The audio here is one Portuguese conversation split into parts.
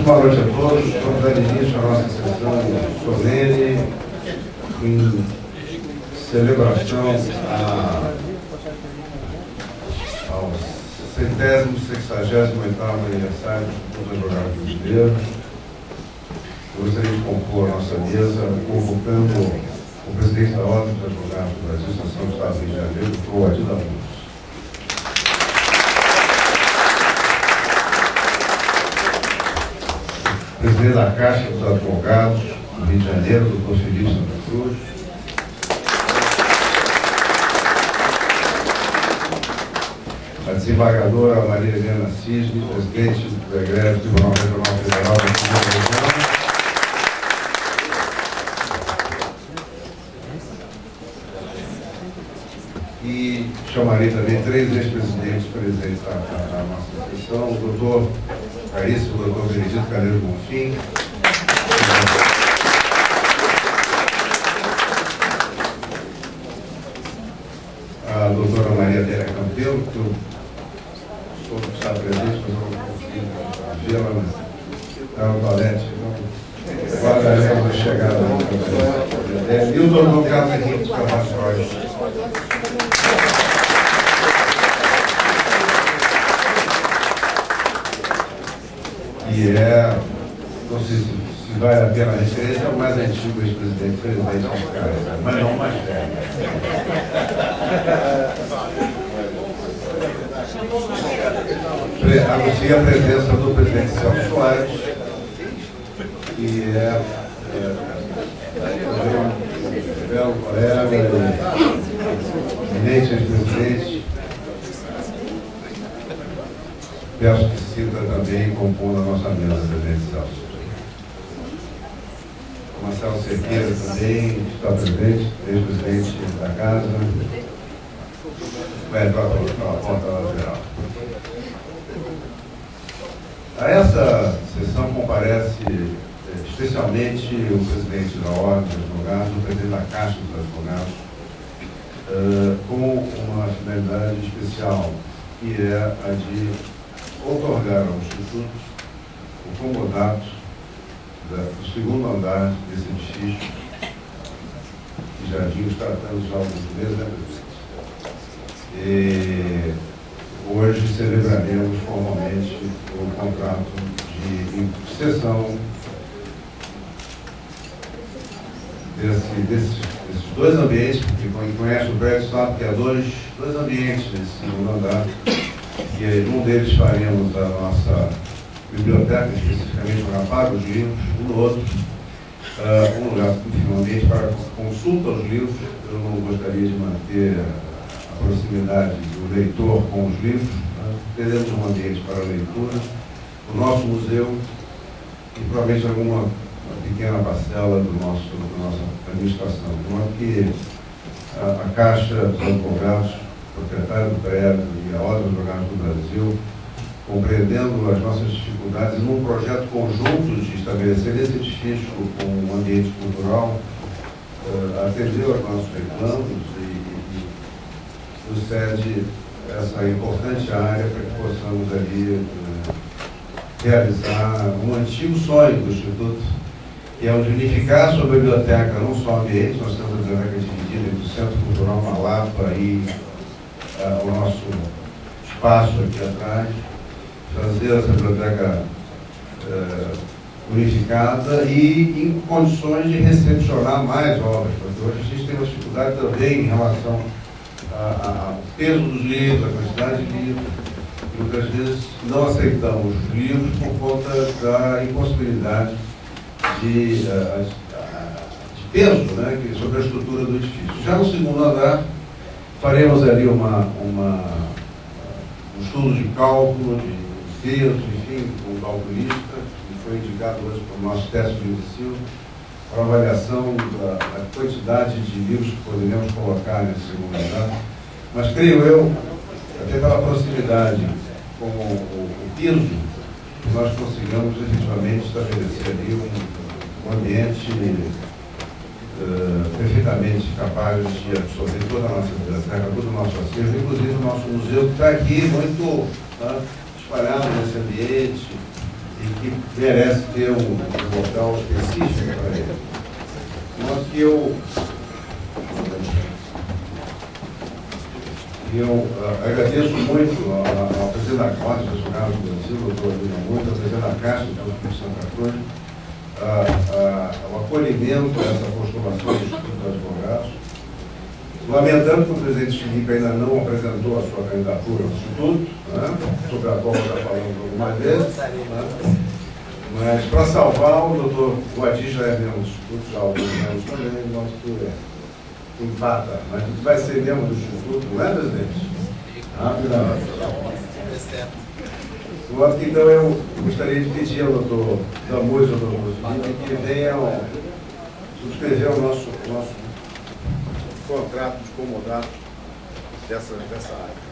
boa noite a todos. Vamos dar início à nossa sessão solene em celebração ao 168º aniversário dos advogados brasileiros. Eu gostaria de compor a nossa mesa convocando o presidente da Ordem dos Advogados do Brasil, Seção do Estado do Rio de Janeiro, o Dr. Adil Abuso. Presidente da Caixa dos Advogados do Rio de Janeiro, Dr. Felipe Santa Cruz. A desembargadora Maria Helena Cisne, presidente do Egrégio Tribunal Regional Federal da Segunda Região. E chamarei também 3 ex-presidentes presentes na nossa sessão, o doutor caríssimo doutor Benedito Calheiro Bonfim, a doutora Maria Adélia Campelo, que eu sou que está presente, mas eu não consegui vê-la na toalete, então guardaremos a chegada e o doutor Carlos Henrique Cavações. E não sei se vale a pena a referência, é o mais antigo ex-presidente da Casa, mas não o mais velho. Anuncio a presença do presidente Celso Soares, que é belo colega, eminente ex-presidente. Peço que se sinta também compondo a nossa mesa, presidente Celso. O Marcelo Cerqueira também está presente, ex-presidente da Casa. Vai entrar pela porta lateral. A essa sessão comparece especialmente o presidente da Ordem dos Advogados, o presidente da Caixa dos Advogados, com uma finalidade especial, que é a de outorgar ao Instituto o comodato do segundo andar desse edifício, que já vimos tratando já alguns meses, né, presidente? E hoje celebraremos formalmente o contrato de cessão desses 2 ambientes, porque quem conhece o prédio sabe que há dois ambientes nesse segundo andar, e num deles faremos a nossa biblioteca, especificamente para pagar os livros, no outro, um lugar, enfim, um ambiente para consulta aos livros. Eu não gostaria de manter a proximidade do leitor com os livros. Teremos um ambiente para a leitura, o nosso museu e provavelmente uma pequena parcela da nossa administração. De modo que a Caixa dos Advogados, proprietário do prédio e a Ordem dos Advogados do Brasil, compreendendo as nossas dificuldades, num projeto conjunto de estabelecer esse edifício com um ambiente cultural, atendeu aos nossos reclamos e nos cede essa importante área para que possamos ali realizar um antigo sonho do Instituto, que é o de unificar a sua biblioteca, não só ambiente. Nós temos a biblioteca dividida entre o Centro Cultural Malapa e o nosso espaço aqui atrás, fazer essa biblioteca unificada e em condições de recepcionar mais obras, porque hoje a gente tem uma dificuldade também em relação ao peso dos livros, a quantidade de livros. Muitas vezes não aceitamos os livros por conta da impossibilidade de peso, né, sobre a estrutura do edifício. Já no segundo andar, faremos ali um estudo de cálculo, de peso, enfim, com um calculista, que foi indicado hoje para o nosso teste de ensino, para avaliação da quantidade de livros que poderíamos colocar nesse segundo andar. Mas creio eu, até pela proximidade com o piso, que nós consigamos efetivamente estabelecer ali um ambiente perfeitamente capaz de absorver toda a nossa biblioteca, todo o nosso acervo, inclusive o nosso museu, que está aqui muito espalhado nesse ambiente, e que merece ter um local específico para ele. Mas que eu agradeço muito ao presidente da Câmara, ao Senado do Brasil, doutor Lima Muito, ao presidente da Caixa, doutor Espírito Santa Cruz, o acolhimento a essa postulação do Instituto dos Advogados, lamentando que o presidente Filipe ainda não apresentou a sua candidatura ao Instituto, né, sobre a qual está falando algumas vezes, né, mas para salvar, o doutor Guadi já é membro do Instituto, já há alguns anos também, nós que empata, mas tu vai ser membro do Instituto, não é, presidente? Rapidamente. Então eu gostaria de pedir ao doutor Damuz e ao doutor Filipe que venham subscrever o nosso contrato de comodato dessa área.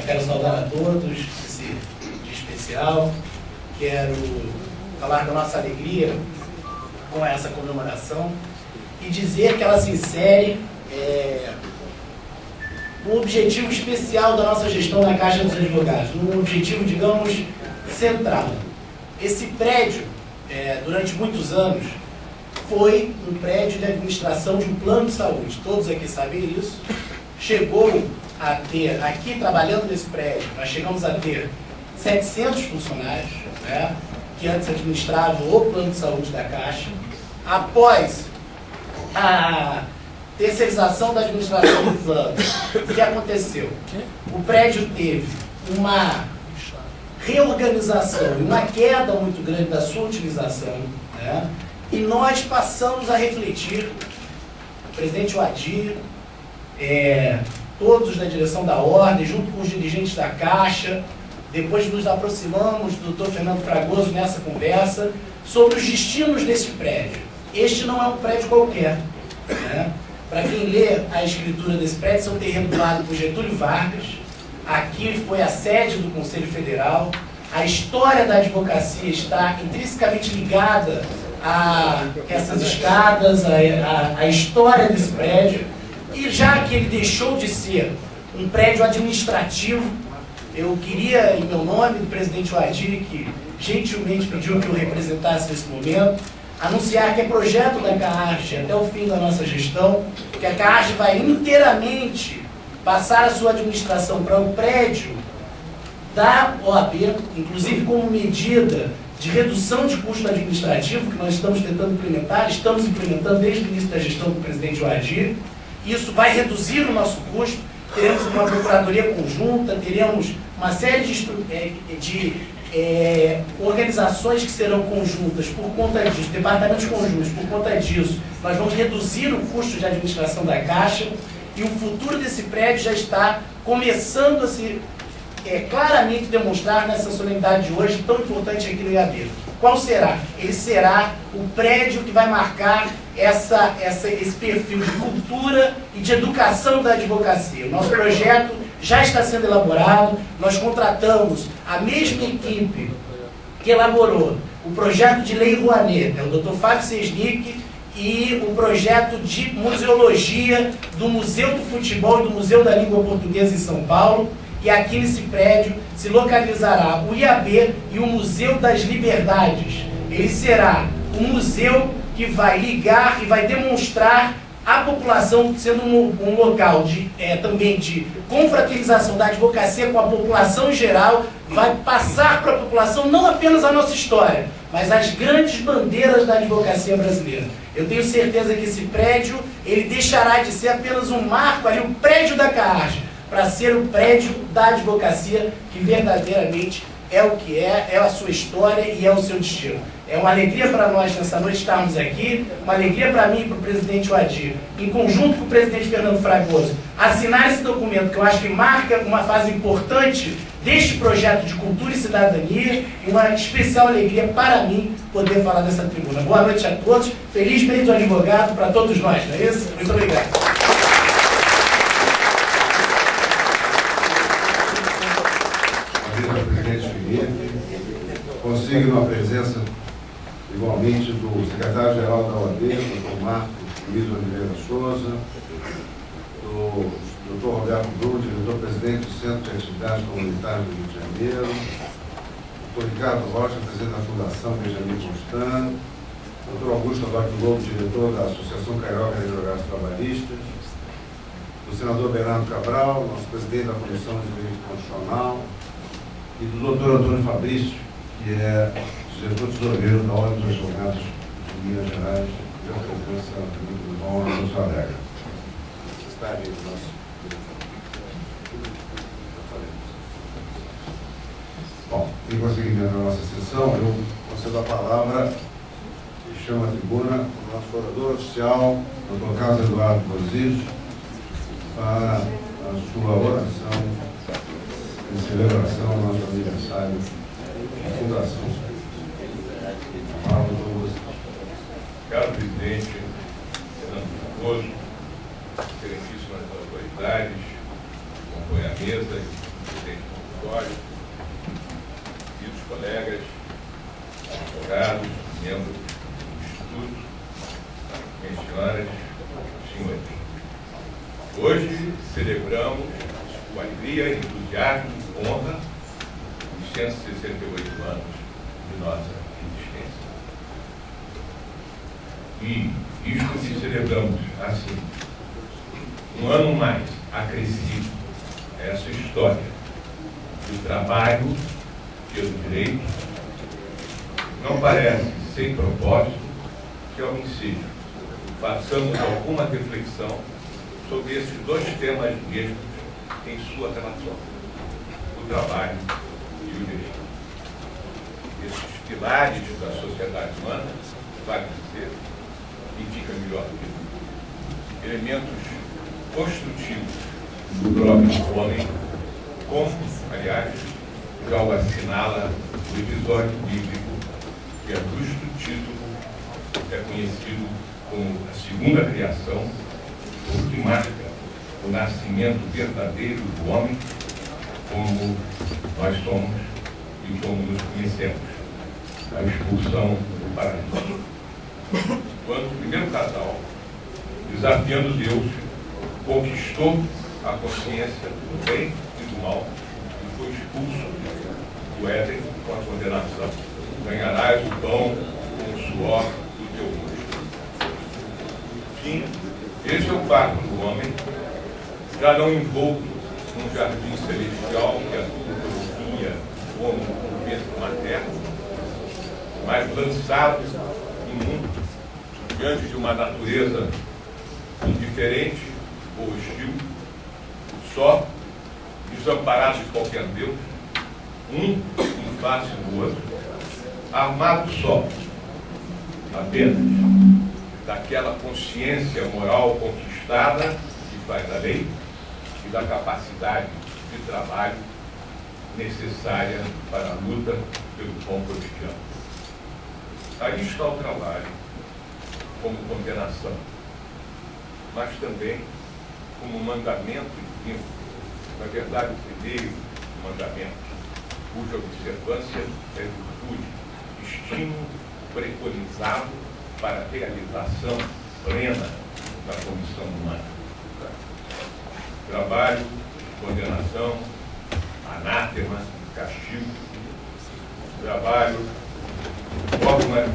Quero saudar a todos de especial. Quero falar da nossa alegria com essa comemoração e dizer que ela se insere no objetivo especial da nossa gestão na Caixa dos Advogados, num objetivo, digamos, central. Esse prédio, durante muitos anos, foi um prédio de administração de um plano de saúde. Todos aqui sabem isso. Chegou a ter, aqui trabalhando nesse prédio, nós chegamos a ter 700 funcionários, né, que antes administravam o plano de saúde da Caixa. Após a terceirização da administração do plano, o que aconteceu? O prédio teve uma reorganização e uma queda muito grande da sua utilização, né, e nós passamos a refletir, o presidente Wadir, todos da direção da Ordem, junto com os dirigentes da Caixa, depois nos aproximamos do Dr. Fernando Fragoso nessa conversa sobre os destinos desse prédio. Este não é um prédio qualquer, né? Para quem lê a escritura desse prédio, esse é um terreno doado por Getúlio Vargas. Aqui foi a sede do Conselho Federal. A história da advocacia está intrinsecamente ligada a essas escadas, a história desse prédio. E já que ele deixou de ser um prédio administrativo, eu queria, em meu nome, do presidente Wadir, que gentilmente pediu que eu representasse nesse momento. Anunciar que é projeto da CAARGE até o fim da nossa gestão, que a CAARGE vai inteiramente passar a sua administração para o prédio da OAB, inclusive como medida de redução de custo administrativo, que nós estamos tentando implementar, estamos implementando desde o início da gestão do presidente Oadir. Isso vai reduzir o nosso custo, teremos uma procuradoria conjunta, teremos uma série de organizações que serão conjuntas por conta disso, departamentos conjuntos por conta disso. Nós vamos reduzir o custo de administração da Caixa e o futuro desse prédio já está começando a se claramente demonstrar nessa solenidade de hoje, tão importante aqui no IAB. Qual será? Ele será o prédio que vai marcar esse perfil de cultura e de educação da advocacia. O nosso projeto já está sendo elaborado, nós contratamos a mesma equipe que elaborou o projeto de lei Rouanet, o Dr. Fábio Sesnick, e o projeto de museologia do Museu do Futebol e do Museu da Língua Portuguesa em São Paulo. E aqui nesse prédio se localizará o IAB e o Museu das Liberdades. Ele será um museu que vai ligar e vai demonstrar a população, sendo um local também de confraternização da advocacia com a população em geral, vai passar para a população não apenas a nossa história, mas as grandes bandeiras da advocacia brasileira. Eu tenho certeza que esse prédio, ele deixará de ser apenas um marco ali, um prédio da CAARGE, para ser o prédio da advocacia, que verdadeiramente é o que é a sua história e é o seu destino. É uma alegria para nós nessa noite estarmos aqui, uma alegria para mim e para o presidente Oadir, em conjunto com o presidente Fernando Fragoso, assinar esse documento que eu acho que marca uma fase importante deste projeto de cultura e cidadania, e uma especial alegria para mim poder falar dessa tribuna. Boa noite a todos, feliz mês do advogado para todos nós, não é isso? Muito obrigado. Presidente Felipe, consigno a presença igualmente do secretário-geral da OAB, Dr. Marco Luiz Oliveira Souza, do Dr. Roberto Brum, diretor-presidente do Centro de Atividades Comunitárias do Rio de Janeiro, Dr. Ricardo Rocha, presidente da Fundação Benjamin Constant, Dr. Augusto Adolfo Lobo, diretor da Associação Carioca de Advogados Trabalhistas, do senador Bernardo Cabral, nosso presidente da Comissão de Direito Constitucional, e do Dr. Antônio Fabrício, que é diretor-tesoureiro da Ordem dos Advogados de Minas Gerais, e a presença do bom Alonso Alegre. Está aí o nosso. Bom, em prosseguimento da nossa sessão, eu concedo a palavra e chamo a tribuna o nosso orador oficial, Dr. Carlos Eduardo Bozizzi, para a sua oração em celebração ao nosso aniversário da Fundação. Caro presidente Fernando Fragoso, excelentíssimas autoridades, compõem a mesa, presidente do auditório, queridos colegas, advogados, membros do Instituto, minhas senhoras e senhores. Hoje celebramos com alegria, entusiasmo e honra os 168 anos de nossa existência. E isto que celebramos assim, um ano mais acrescido a essa história do trabalho pelo direito, não parece sem propósito que ao inciso façamos alguma reflexão sobre esses dois temas mesmos em sua relação, o trabalho e o direito. Esses pilares da sociedade humana, vale dizer, e fica melhor que elementos construtivos do próprio homem, como, aliás, já o assinala o episódio bíblico que, a justo título, é conhecido como a segunda criação, o que marca o nascimento verdadeiro do homem, como nós somos e como nos conhecemos, a expulsão do paraíso. Quando o primeiro casal, desafiando Deus, conquistou a consciência do bem e do mal e foi expulso do Éden com a condenação. ganharás o pão com o suor do teu rosto. Sim, esse é o quadro do homem, já não envolto num jardim celestial que a tua profecia como um ventre materno, mas lançado no mundo, diante de uma natureza indiferente ou hostil, só, desamparado de qualquer Deus, um em face do outro, armado só, apenas, daquela consciência moral conquistada que faz a lei e da capacidade de trabalho necessária para a luta pelo pão cotidiano. Aí está o trabalho como condenação, mas também como mandamento divino, na verdade o primeiro mandamento, cuja observância é virtude, estímulo preconizado para a realização plena da condição humana. Trabalho, condenação, anátema, castigo. Trabalho, forma,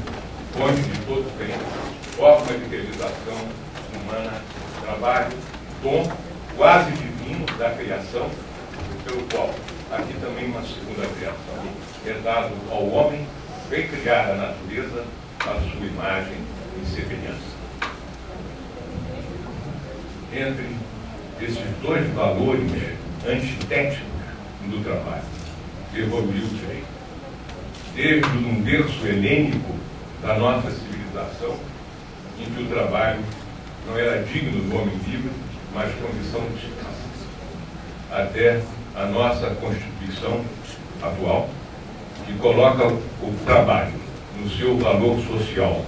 fonte de todo bem, forma de realização humana. Trabalho, dom quase divino da criação, pelo qual aqui também uma segunda criação é dado ao homem recriar a natureza à sua imagem e semelhança. Entre esses dois valores antitéticos do trabalho, evoluiu o direito. Desde um berço helênico da nossa civilização, em que o trabalho não era digno do homem livre, mas condição de escassez, até a nossa Constituição atual, que coloca o trabalho no seu valor social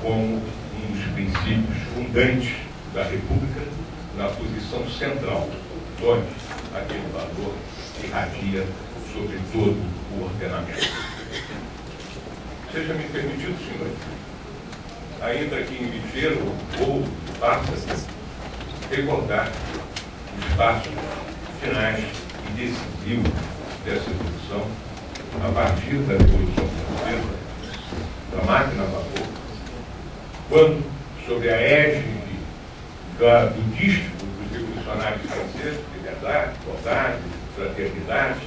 como um dos princípios fundantes da República, na posição central, onde aquele valor irradia sobre todo o ordenamento. Seja-me permitido, senhor, ainda que em ligeiro ou passa, recordar os passos finais e decisivos dessa evolução, a partir da Revolução Francesa, da máquina a vapor, quando, sobre a égide do dístico dos revolucionários franceses, liberdade, igualdade, fraternidade,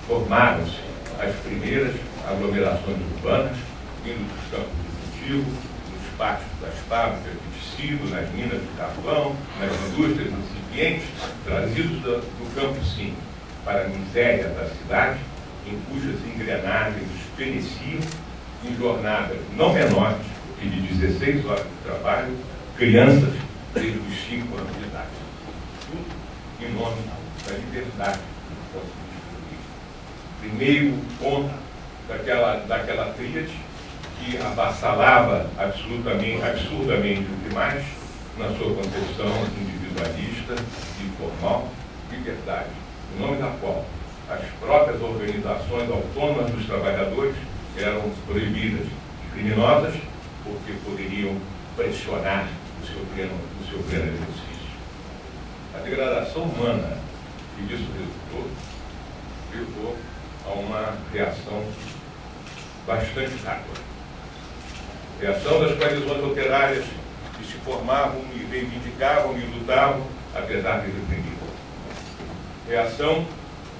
formaram-se as primeiras aglomerações urbanas, vindo dos campos de cultivo, nos pátios das fábricas de tecido, nas minas de carvão, nas indústrias incipientes, trazidos do campesino para a miséria da cidade, em cujas engrenagens feneciam em jornadas não menores que de 16 horas de trabalho, crianças desde os 5 anos de idade. Tudo em nome da liberdade do ponto de vista. Primeiro ponto daquela tríade que avassalava absurdamente o demais na sua concepção individualista e formal, liberdade, em nome da qual as próprias organizações autônomas dos trabalhadores eram proibidas e criminosas porque poderiam pressionar o seu pleno exercício. A degradação humana que disso resultou levou a uma reação bastante rápida. Reação das coalizões operárias que se formavam e reivindicavam e lutavam, apesar de reprimidas. Reação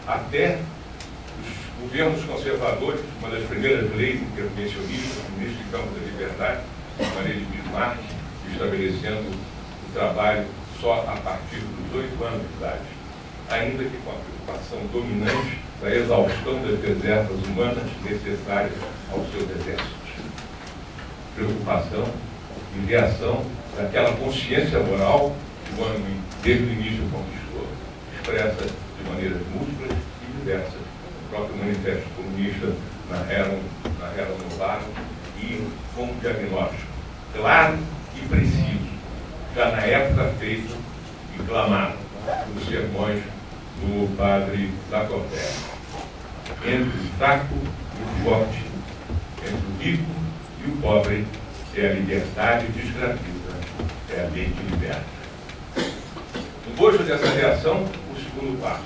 até os governos conservadores, uma das primeiras leis intervencionistas, o ministro de Campos da Liberdade, Maria de Bismarck, estabelecendo o trabalho só a partir dos 8 anos de idade, ainda que com a preocupação dominante da exaustão das reservas humanas necessárias aos seus exércitos. Preocupação e reação daquela consciência moral que o homem, desde o início, conquistou, expressa de maneiras múltiplas e diversas. O próprio Manifesto Comunista na Era Novaro, e com um diagnóstico claro e preciso, já na época feito e clamado nos sermões do padre Lacordaire. Entre o fraco e o forte, entre o rico e o pobre, é a liberdade que escraviza, é a lei que liberta. No bojo dessa reação, o segundo passo,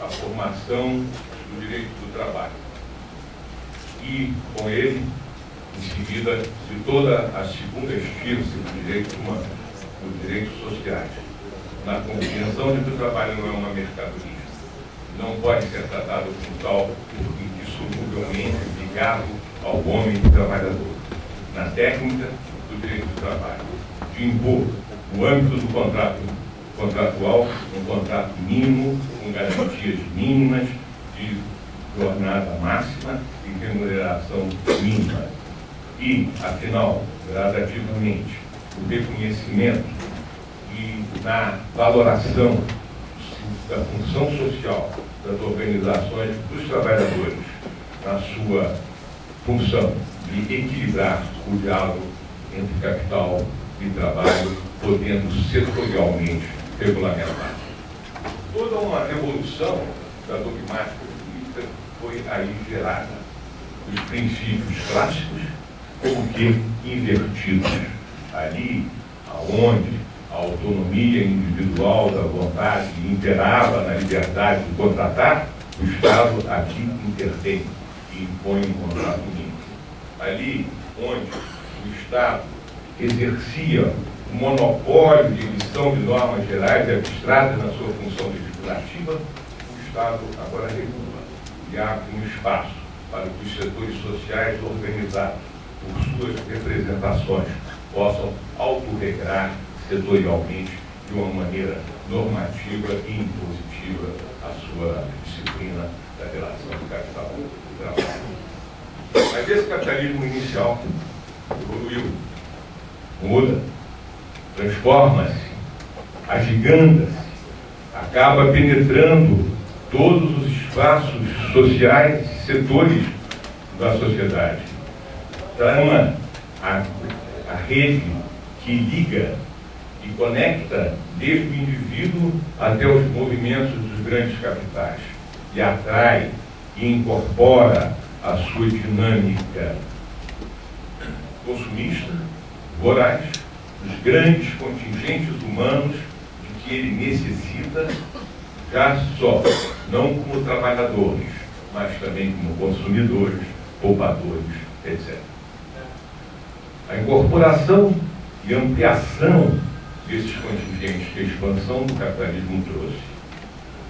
a formação do direito do trabalho. E, com ele, em seguida, de toda a segunda esfirra dos direitos humanos, dos direitos sociais, na compreensão de que o trabalho não é uma mercadoria, não pode ser tratado como tal, indissoluvelmente ligado ao homem trabalhador. Na técnica do direito do trabalho, de impor, no âmbito do contrato contratual, um contrato mínimo, com garantias mínimas, de jornada máxima e remuneração mínima. E, afinal, gradativamente, o reconhecimento e na valoração da função social das organizações dos trabalhadores na sua função de equilibrar o diálogo entre capital e trabalho, podendo setorialmente regulamentar. Toda uma revolução da dogmática política foi aí gerada. Os princípios clássicos, como que invertidos. Ali, aonde a autonomia individual da vontade imperava na liberdade de contratar, o Estado aqui intervém e impõe um contrato mínimo. Ali, onde o Estado exercia o monopólio de emissão de normas gerais e abstratas na sua função legislativa, o Estado agora regula e abre um espaço para que os setores sociais organizados por suas representações possam autorregrar setorialmente de uma maneira normativa e impositiva a sua disciplina da relação de capital e trabalho. Mas esse capitalismo inicial evoluiu, muda, transforma-se, agiganta-se, acaba penetrando todos os espaços sociais e setores da sociedade. Trama a rede que liga e conecta desde o indivíduo até os movimentos dos grandes capitais e atrai e incorpora a sua dinâmica consumista, voraz, dos grandes contingentes humanos de que ele necessita, já só, não como trabalhadores, mas também como consumidores, poupadores, etc. A incorporação e ampliação desses contingentes que a expansão do capitalismo trouxe,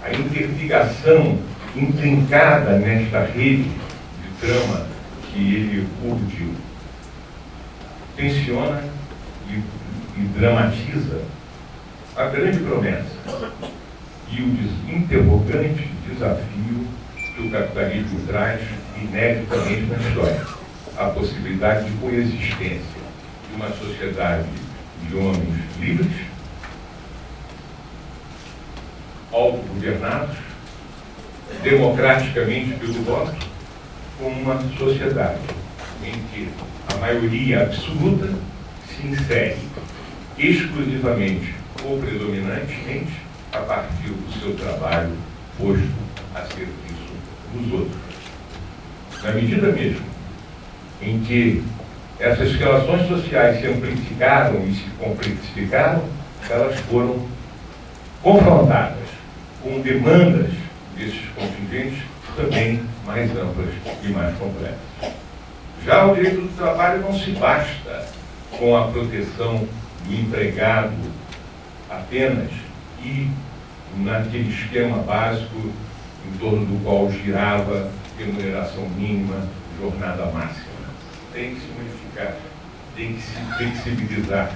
a interligação intrincada nesta rede de trama que ele urdiu, tensiona e dramatiza a grande promessa e o interrogante desafio que o capitalismo traz ineditamente na história, a possibilidade de coexistência de uma sociedade de homens livres, autogovernados, democraticamente pelo voto, com uma sociedade em que a maioria absoluta se insere exclusivamente ou predominantemente a partir do seu trabalho posto a serviço dos outros. Na medida mesmo em que essas relações sociais se amplificaram e se complexificaram, elas foram confrontadas com demandas desses contingentes também mais amplas e mais complexas. Já o direito do trabalho não se basta com a proteção do empregado apenas e naquele esquema básico em torno do qual girava remuneração mínima, jornada máxima. Tem que se modificar, tem que se flexibilizar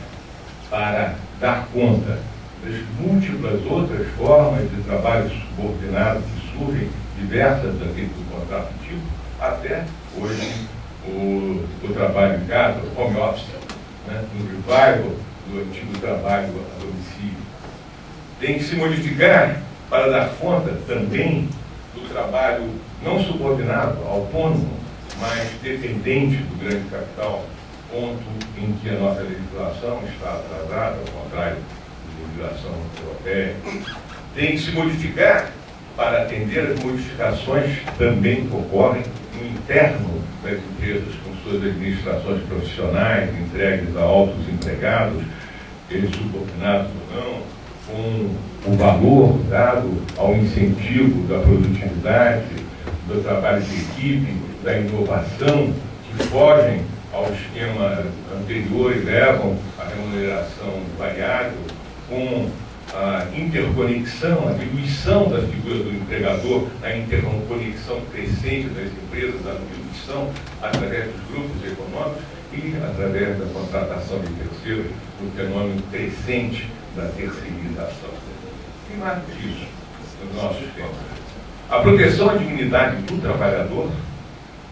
para dar conta das múltiplas outras formas de trabalho subordinado que surgem, diversas daquele do contrato tipo, até hoje o trabalho em casa, o home office, né, no revival do antigo trabalho a domicílio. Tem que se modificar para dar conta também do trabalho não subordinado, autônomo, mas dependente do grande capital, ponto em que a nossa legislação está atrasada, ao contrário da legislação europeia. Tem que se modificar para atender as modificações também que ocorrem no interno das empresas, com suas administrações profissionais, entregues a altos empregados, eles subordinados ou não, com o valor dado ao incentivo da produtividade, do trabalho de equipe, da inovação, que fogem ao esquema anterior e levam à remuneração variável, com a interconexão, a diluição da figura do empregador, a interconexão crescente das empresas, a diluição através dos grupos econômicos e através da contratação de terceiros, no fenômeno crescente da terceirização. E mais disso, nos nossos tempos. A proteção à dignidade do trabalhador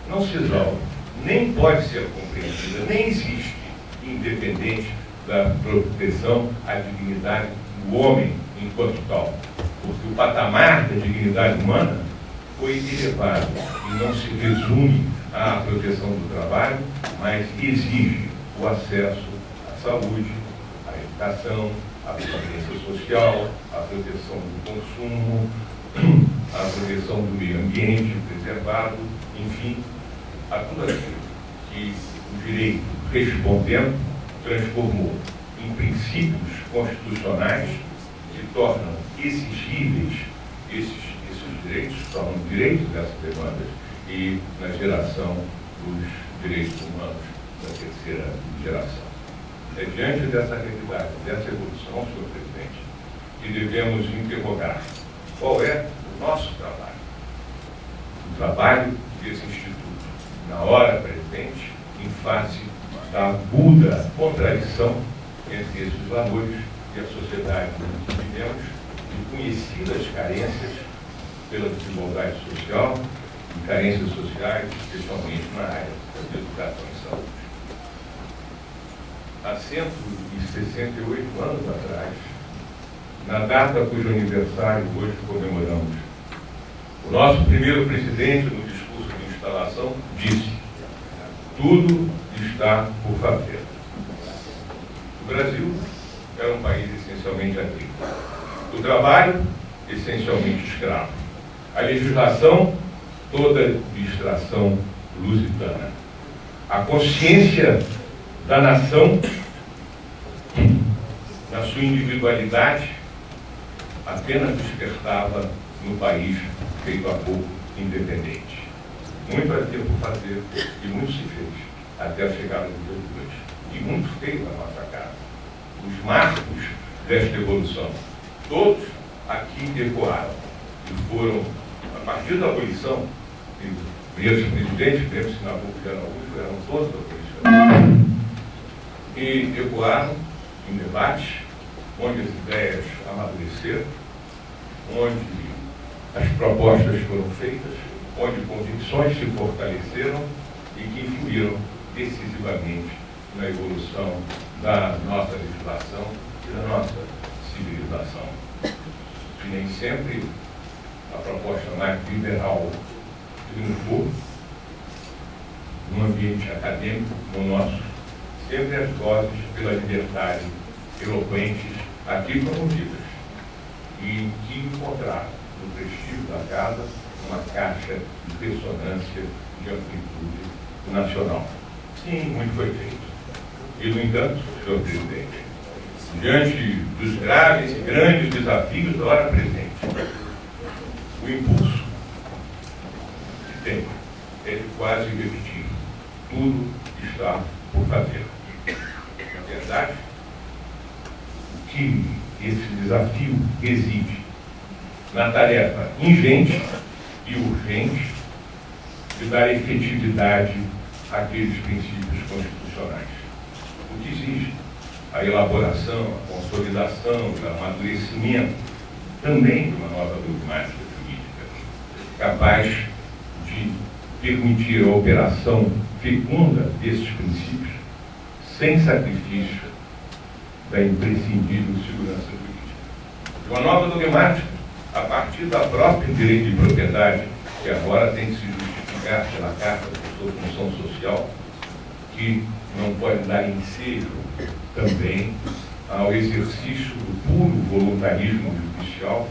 não se resolve, nem pode ser compreendida, nem existe, independente da proteção à dignidade do homem enquanto tal. Porque o patamar da dignidade humana foi elevado e não se resume à proteção do trabalho, mas exige o acesso à saúde, à educação, à previdência social, à proteção do consumo, à proteção do meio ambiente preservado, enfim, a tudo aquilo que o direito, respondendo, transformou em princípios constitucionais que tornam exigíveis esses direitos, tornam direitos dessas demandas e na geração dos direitos humanos da terceira geração. É diante dessa realidade, dessa evolução, senhor presidente, que devemos interrogar qual é o nosso trabalho. O trabalho desse instituto, na hora presente, em face da aguda contradição entre esses valores e a sociedade em que vivemos, e conhecidas carências pela desigualdade social e carências sociais, especialmente na área da educação e saúde. Há 168 anos atrás, na data cujo aniversário hoje comemoramos, o nosso primeiro presidente, no discurso de instalação, disse: tudo está por fazer. O Brasil era um país essencialmente agrícola. O trabalho, essencialmente escravo. A legislação, toda de extração lusitana. A consciência da nação, na sua individualidade, apenas despertava no país feito há pouco independente. Muito a ter por fazer e muito se fez até a chegada do dia de hoje. E muito feito na nossa casa. Os marcos desta evolução, todos aqui ecoaram e foram, a partir da abolição, e os primeiros presidentes, primeiros senadores de Araújo, eram todos abolicionistas, e ecoaram em debates, onde as ideias amadureceram, onde as propostas foram feitas, onde convicções se fortaleceram e que influíram decisivamente na evolução da nossa legislação e da nossa civilização. E nem sempre a proposta mais liberal triunfou num ambiente acadêmico como o nosso. Sempre as vozes pela liberdade eloquentes aqui promovidas e que encontraram no prestígio da casa uma caixa de ressonância de amplitude nacional. Sim, muito foi feito. E, no entanto, senhor presidente, diante dos graves e grandes desafios da hora presente, o impulso que tem é de quase irrepetível. Tudo está por fazer. Na verdade, o que esse desafio exige na tarefa ingente e urgente de dar efetividade àqueles princípios constitucionais. O que exige a elaboração, a consolidação, o amadurecimento também de uma nova dogmática jurídica, capaz de permitir a operação fecunda desses princípios sem sacrifício da imprescindível segurança jurídica. De uma nova dogmática a partir da própria direito de propriedade, que agora tem que se justificar pela Carta da sua função social, que não pode dar ensejo também ao exercício do puro voluntarismo judicial,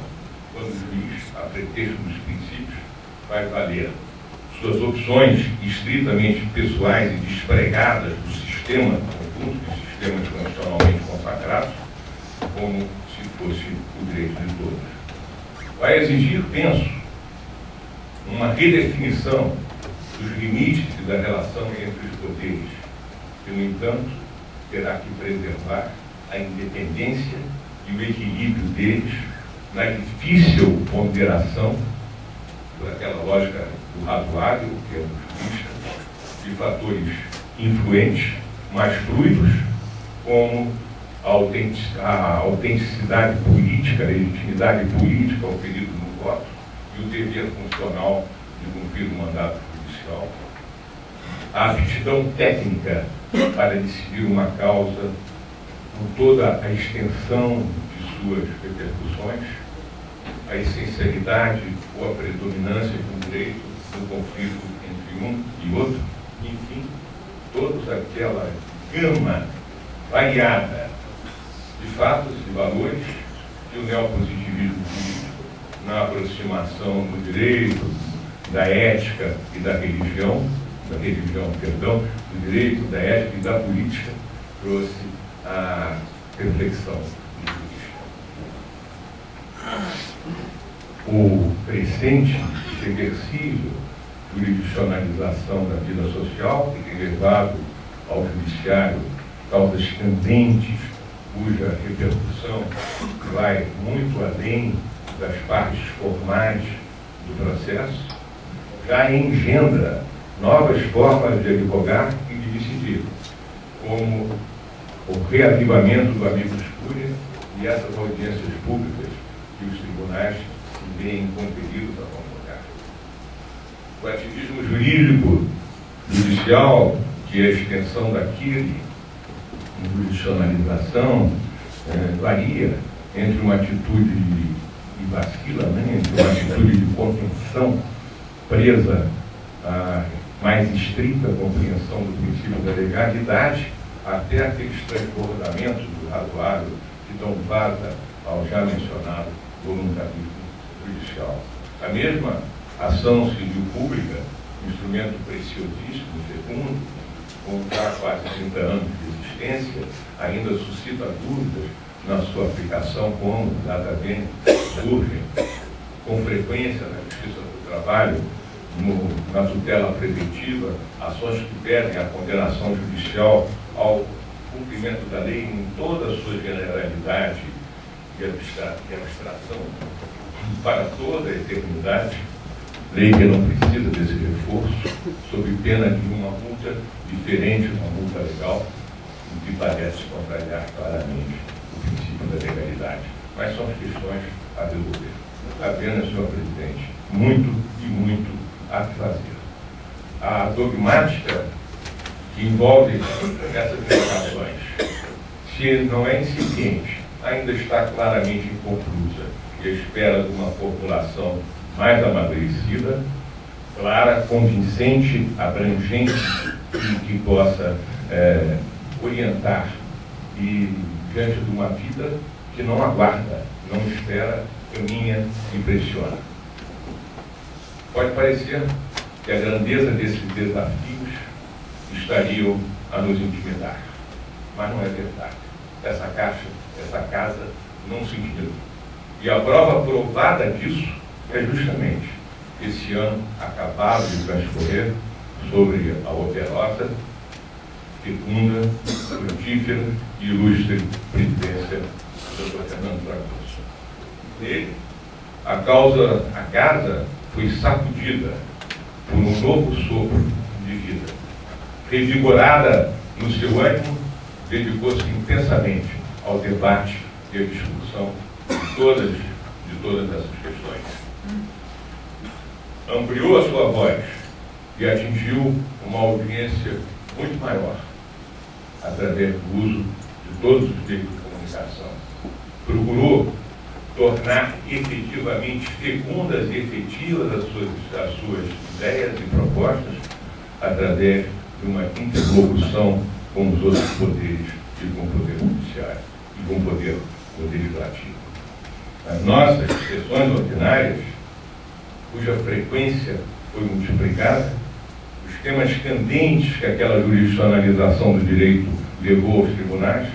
quando o juiz, a pretexto dos princípios, vai valer suas opções estritamente pessoais e despregadas do sistema conjunto, dos sistemas constitucionalmente consagrados, como se fosse o direito de todos. Vai exigir, penso, uma redefinição dos limites e da relação entre os poderes, que, no entanto, terá que preservar a independência e o equilíbrio deles na difícil ponderação, por aquela lógica do razoável, que é o jurista, de fatores influentes, mais fluidos, como a autenticidade política, a legitimidade política oferida no voto e o dever funcional de cumprir o mandato judicial, a aptidão técnica para decidir uma causa com toda a extensão de suas repercussões, a essencialidade ou a predominância do direito no conflito entre um e outro, enfim, toda aquela gama variada de fatos e valores que o neopositivismo político, na aproximação do direito, da ética e da religião, do direito, da ética e da política, trouxe a reflexão jurídica. O crescente e reversível jurisdicionalização da vida social, que tem levado ao judiciário causas candentes, cuja repercussão vai muito além das partes formais do processo, já engendra novas formas de advogar e de decidir, como o reavivamento do amicus curiae e essas audiências públicas que os tribunais se veem compelidos a convocar. O ativismo jurídico judicial, que é a extensão daquele em judicialização, varia entre uma atitude e vacila, né? Entre uma atitude de contenção presa à mais estrita compreensão do princípio da legalidade, até aqueles transbordamentos do razoável que dão vaza ao já mencionado voluntarismo judicial. A mesma ação civil pública, instrumento preciosíssimo, fecundo, com já quase 30 anos de existência, ainda suscita dúvidas na sua aplicação, como, exatamente, surgem com frequência na Justiça do Trabalho, na tutela preventiva, ações que pedem a condenação judicial ao cumprimento da lei em toda a sua generalidade e abstração para toda a eternidade, lei que não precisa desse reforço, sob pena de uma multa diferente de uma multa legal, o que parece contrariar claramente o princípio da legalidade. Mas são questões a resolver. Apenas, senhor presidente, muito e muito a fazer. A dogmática que envolve essas implicações, se não é incipiente, ainda está claramente inconclusa e à espera de uma formulação mais amadurecida, clara, convincente, abrangente e que possa orientar e diante de uma vida que não aguarda, não espera, caminha e pressiona. Pode parecer que a grandeza desses desafios estariam a nos intimidar, mas não é verdade. Essa casa não se intimidou. E a prova provada disso é justamente esse ano acabado de transcorrer sobre a operosa, fecunda, frutífera e ilustre presidência do Dr. Fernando Fragoso. Nele, a casa foi sacudida por um novo sopro de vida. Revigorada no seu ânimo, dedicou-se intensamente ao debate e à discussão de todas essas questões. Ampliou a sua voz e atingiu uma audiência muito maior através do uso de todos os meios de comunicação. Procurou tornar efetivamente fecundas e efetivas as suas ideias e propostas através de uma interlocução com os outros poderes e com o poder judiciário e com o poder legislativo. As nossas sessões ordinárias, cuja frequência foi multiplicada, os temas candentes que aquela jurisdicionalização do direito levou aos tribunais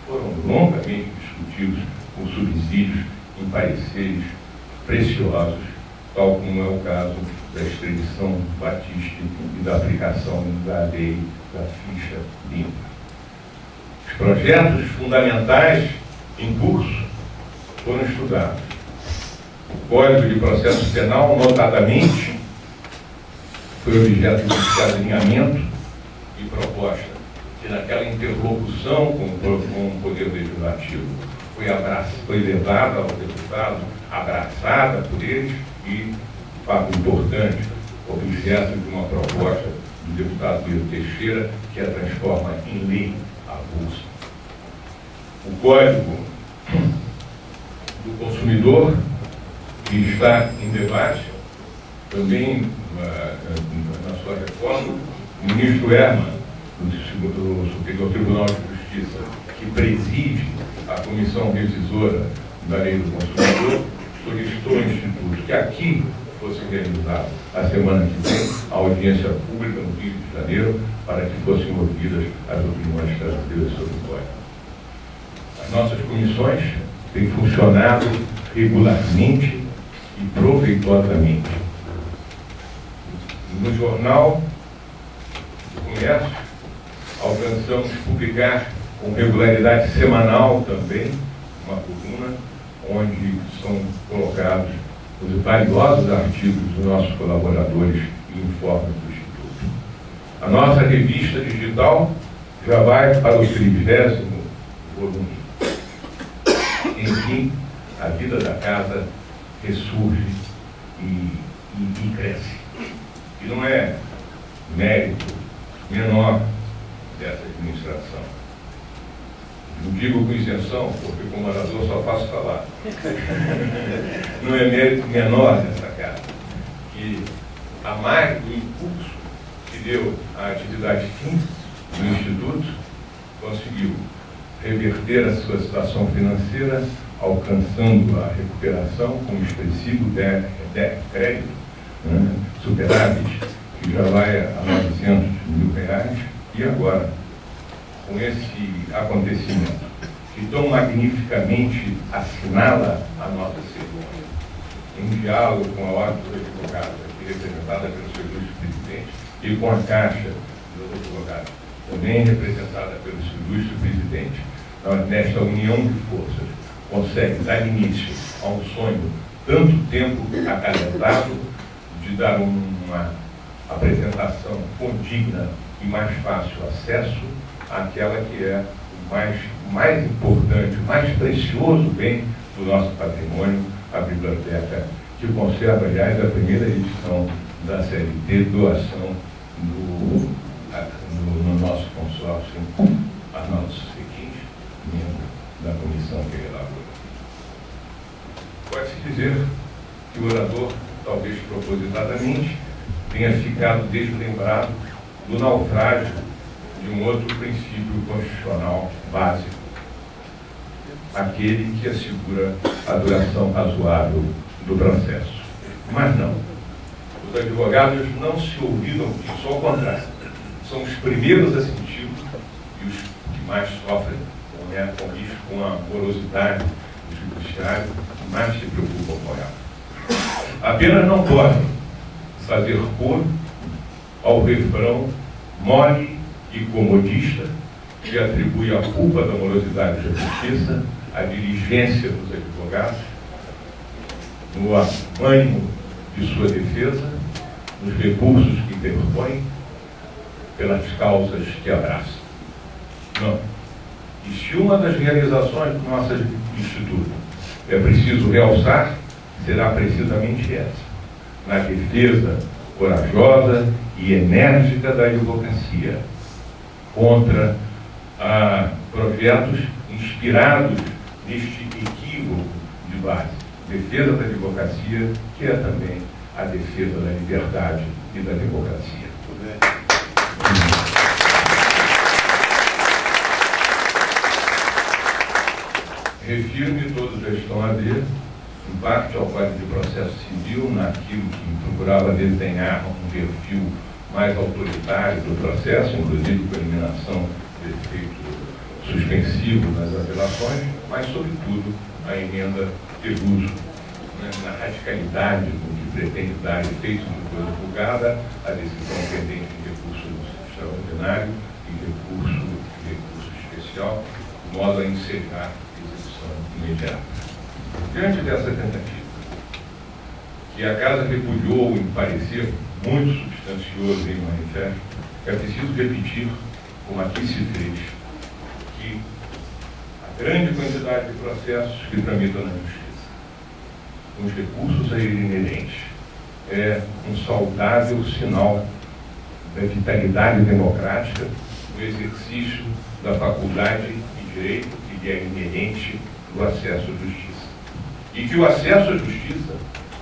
foram longamente discutidos com subsídios em pareceres preciosos, tal como é o caso da extradição Batiste e da aplicação da lei da ficha limpa. Os projetos fundamentais em curso foram estudados. O Código de Processo Penal, notadamente, foi objeto de alinhamento e proposta, que naquela interlocução com o Poder Legislativo foi levada aos deputados, abraçada por eles e, fato importante, objeto de uma proposta do deputado Pedro Teixeira, que a transforma em lei avulsa. O Código do Consumidor, que está em debate, também na sua reforma, o ministro Herman, do Superior Tribunal de Justiça, que preside a Comissão Revisora da Lei do Consumidor, solicitou ao Instituto que aqui fosse realizada a semana que vem a audiência pública no Rio de Janeiro, para que fossem ouvidas as opiniões trazidas sobre o Código. As nossas comissões têm funcionado regularmente e proveitosamente. No Jornal do Comércio, alcançamos publicar com regularidade semanal também uma coluna onde são colocados os valiosos artigos dos nossos colaboradores e informes do Instituto. A nossa revista digital já vai para o 30º volume. Enfim, a vida da casa ressurge e cresce. E não é mérito menor dessa administração. Não digo com isenção, porque como orador só faço falar. Não é mérito menor dessa casa, que a mais do impulso que deu à atividade fim do Instituto, conseguiu reverter a sua situação financeira, alcançando a recuperação com um expressivo crédito, superávit, que já vai a R$900 mil, e agora, com esse acontecimento, que tão magnificamente assinala a nossa cerimônia, em diálogo com a Ordem dos Advogados, aqui representada pelo seu ilustre-presidente, e com a Caixa dos Advogados, também representada pelo seu ilustre-presidente, nesta união de forças, consegue dar início a um sonho tanto tempo acalentado de dar uma apresentação condigna e mais fácil acesso àquela que é o mais importante, o mais precioso bem do nosso patrimônio, a biblioteca, que conserva, aliás, a primeira edição da CLT, doação no nosso consórcio, Arnaldo Sequins, membro da comissão que elaborou. Pode-se dizer que o orador, talvez propositadamente, tenha ficado deslembrado do naufrágio de um outro princípio constitucional básico, aquele que assegura a duração razoável do processo. Mas não. Os advogados não se olvidam disso, ao contrário. São os primeiros a sentir e os que mais sofrem com isso, com a morosidade do judiciário, que mais se preocupam com ela. Apenas não podem fazer coro ao refrão mole e comodista que atribui a culpa da morosidade da justiça à diligência dos advogados, no ânimo de sua defesa, nos recursos que interpõem, pelas causas que abraçam. Não. E se uma das realizações do nosso Instituto é preciso realçar, será precisamente essa, na defesa corajosa e enérgica da advocacia contra projetos inspirados neste equívoco de base. Defesa da advocacia, que é também a defesa da liberdade e da democracia. Refiro-me, todos já estão a ver, em parte ao Código de Processo Civil, naquilo que procurava desenhar um perfil mais autoritário do processo, inclusive com a eliminação do efeito suspensivo nas apelações, mas, sobretudo, a emenda Peluso, na radicalidade com que pretende dar efeito depois julgada a decisão pendente de recurso extraordinário e recurso especial, de modo a encerrar a execução imediata. Diante dessa tentativa, que a Casa repudiou em parecer muito substancioso em manifesto, é preciso repetir, como aqui se fez, que a grande quantidade de processos que tramitam na Justiça, com os recursos a ele inerentes, é um saudável sinal da vitalidade democrática no exercício da faculdade de direito que lhe é inerente do acesso à justiça. E que o acesso à justiça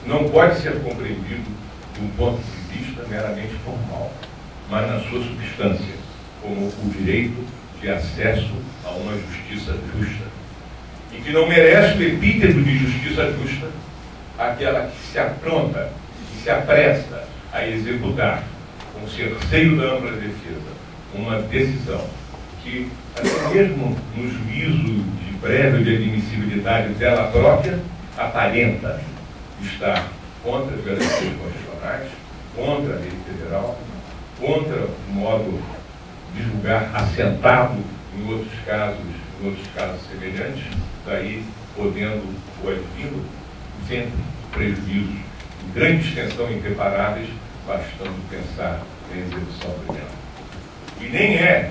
não pode ser compreendido de um ponto de vista meramente formal, mas na sua substância, como o direito de acesso a uma justiça justa. E que não merece o epíteto de justiça justa aquela que se apronta, que se apresta a executar, com cerceio da ampla defesa, uma decisão que, até mesmo no juízo de prévio de admissibilidade dela própria, aparenta estar contra as garantias constitucionais, contra a lei federal, contra o modo de julgar assentado em outros casos semelhantes, daí podendo ou advindo sempre prejuízos de grande extensão irreparáveis, bastando pensar em execução primeira. E nem é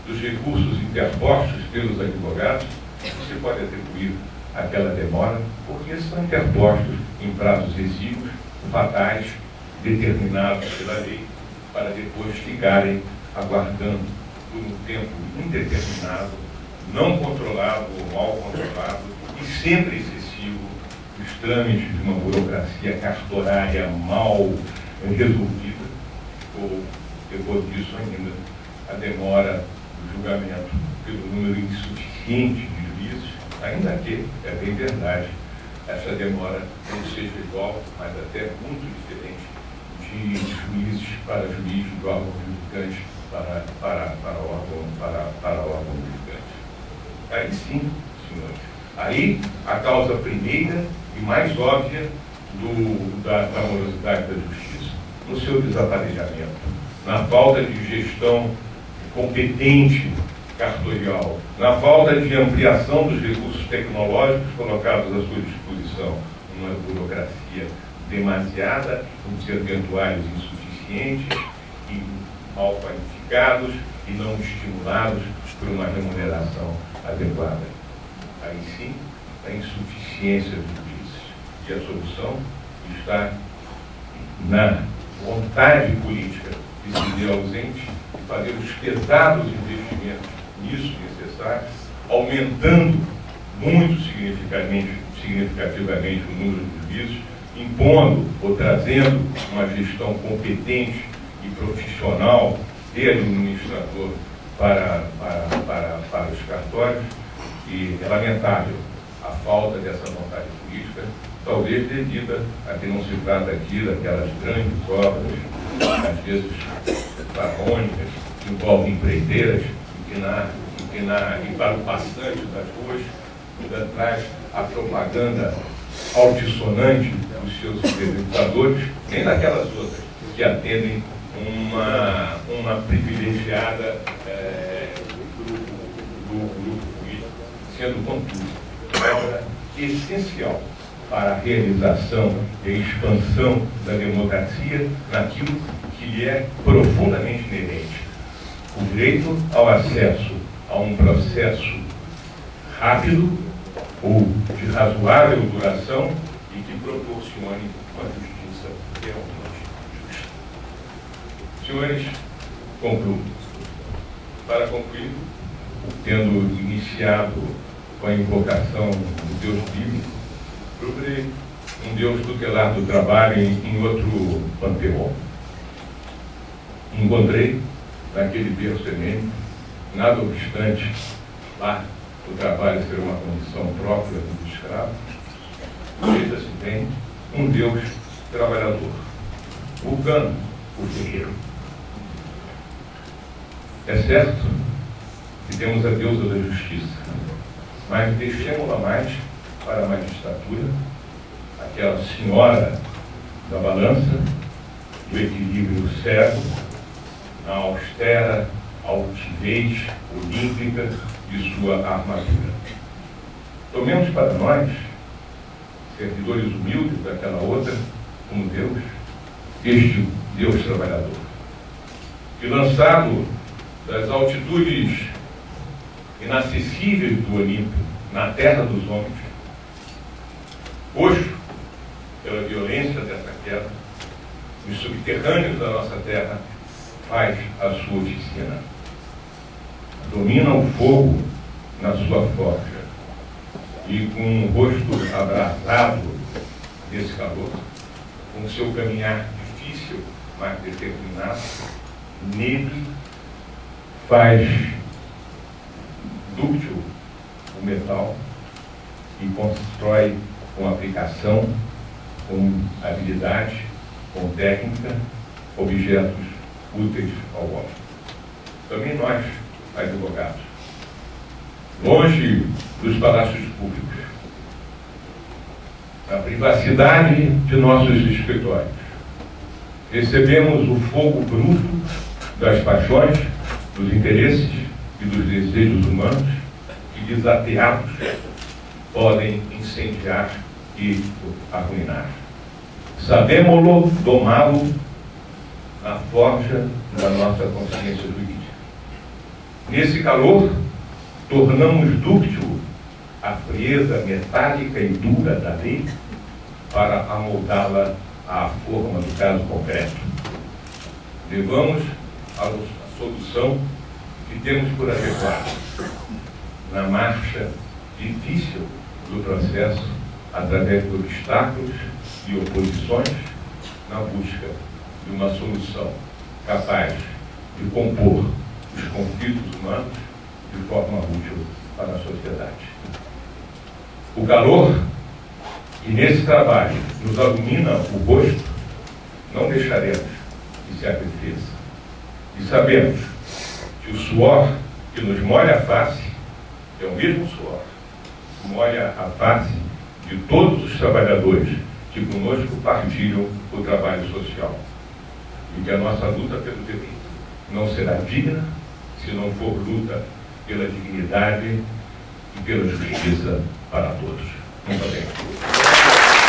dos recursos interpostos pelos advogados que se pode atribuir aquela demora, porque são interpostos em prazos exíguos, fatais, determinados pela lei, para depois ficarem aguardando por um tempo indeterminado, não controlado ou mal controlado e sempre excessivo os trâmites de uma burocracia cartorária mal resolvida, ou, depois disso ainda, a demora do julgamento pelo número insuficiente de juízes, ainda que, é bem verdade, essa demora não seja igual, mas até muito diferente de juízes para juiz, de órgão julgante para órgão julgante. Aí sim, senhores, aí a causa primeira e mais óbvia da morosidade da justiça, no seu desaparelhamento, na falta de gestão competente cartorial, na falta de ampliação dos recursos tecnológicos colocados à sua disposição, uma burocracia demasiada, com serventuários insuficientes e mal qualificados e não estimulados por uma remuneração adequada. Aí sim, a insuficiência dos juízes. E a solução está na vontade política de se ver ausente e fazer os pesados investimentos nisso necessários, aumentando muito significativamente o número de juízes, impondo ou trazendo uma gestão competente e profissional de administrador para os cartórios, e é lamentável a falta dessa vontade política, talvez devida a que não se trata aqui daquelas grandes obras, às vezes faraônicas, que envolvem empreiteiras, e para o passante das ruas, ainda traz a propaganda altissonante dos seus executadores, nem daquelas outras que atendem uma privilegiada grupo político, sendo, contudo, obra essencial para a realização e a expansão da democracia naquilo que lhe é profundamente inerente: o direito ao acesso a um processo rápido ou de razoável duração e que proporcione uma justiça realmente justa. Senhores, concluo. Para concluir, tendo iniciado com a invocação do Deus bíblico, procurei um Deus tutelar do trabalho em outro panteão. Encontrei naquele berço semente, nada obstante lá o trabalho ser uma condição própria do escravo, veja-se bem, um Deus trabalhador, Vulcano, o guerreiro. É certo que temos a deusa da justiça, mas deixemos-la mais para a magistratura, aquela senhora da balança, do equilíbrio cego, na austera altivez olímpica de sua armadura. Tomemos para nós, servidores humildes daquela outra, como Deus, este Deus trabalhador, que lançado das altitudes inacessíveis do Olimpo, na terra dos homens, posto pela violência dessa queda, os subterrâneos da nossa terra, faz a sua oficina. Domina o fogo na sua forja e, com o rosto abrasado desse calor, com o seu caminhar difícil, mas determinado, nele faz dúctil o metal e constrói com aplicação, com habilidade, com técnica, objetos úteis ao homem. Também nós, advogados, longe dos palácios públicos, na privacidade de nossos escritórios, recebemos o fogo bruto das paixões, dos interesses e dos desejos humanos que, desateados, podem incendiar e arruinar. Sabemos-lo domá-lo na forja da nossa consciência jurídica. Nesse calor, tornamos dúctil a frieza metálica e dura da lei para amoldá-la à forma do caso concreto. Levamos a solução que temos por adequar na marcha difícil do processo, através de obstáculos e oposições, na busca de uma solução capaz de compor os conflitos humanos de forma útil para a sociedade. O calor que nesse trabalho nos ilumina o rosto, não deixaremos que se arrefeça. E sabemos que o suor que nos molha a face é o mesmo suor que molha a face de todos os trabalhadores que conosco partilham o trabalho social. E que a nossa luta pelo direito não será digna se não for luta pela dignidade e pela justiça para todos. Muito obrigado.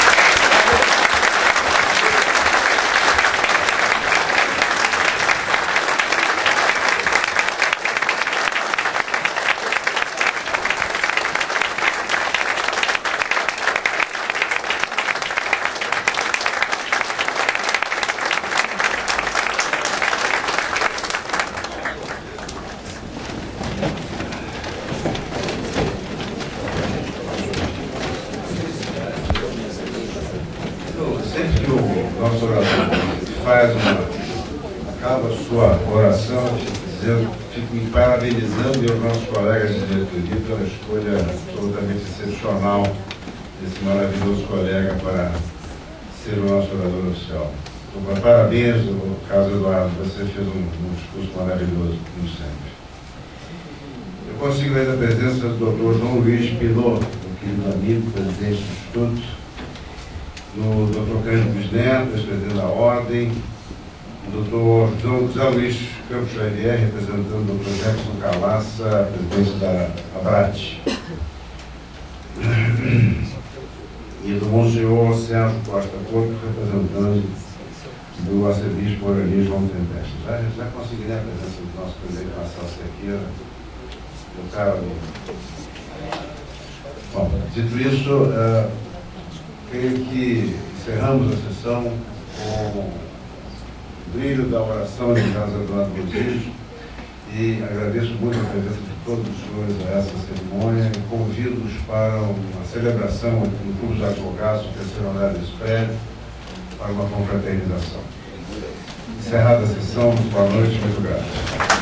Sempre que o nosso orador acaba a sua oração, fico me parabenizando e aos nossos colegas de diretoria pela escolha absolutamente excepcional desse maravilhoso colega para ser o nosso orador oficial. Então, parabéns, Carlos Eduardo, você fez um discurso maravilhoso, como sempre. Eu consigo ainda a presença do Dr. João Luiz Pinot, meu querido amigo, presidente do Instituto, do Dr. Cândido Neto, presidente da Ordem, do Dr. José Luiz Campos Xavier, representando o Dr. Jackson Calaça, presidente da ABRAT, e do Monsenhor Sérgio Costa Couto, representante do arcebispo Aurelio João Tempeste. Já consegui a presença do nosso presidente Marcelo Cerqueira, meu caro amigo. Bom, dito isso, creio que encerramos a sessão com o brilho da oração de Carlos Eduardo Rodrigues e agradeço muito a presença de todos os senhores a essa cerimônia e convido-os para uma celebração aqui no Clube dos Advogados, no terceiro andar desse prédio, para uma confraternização. Encerrada a sessão, boa noite, muito grato.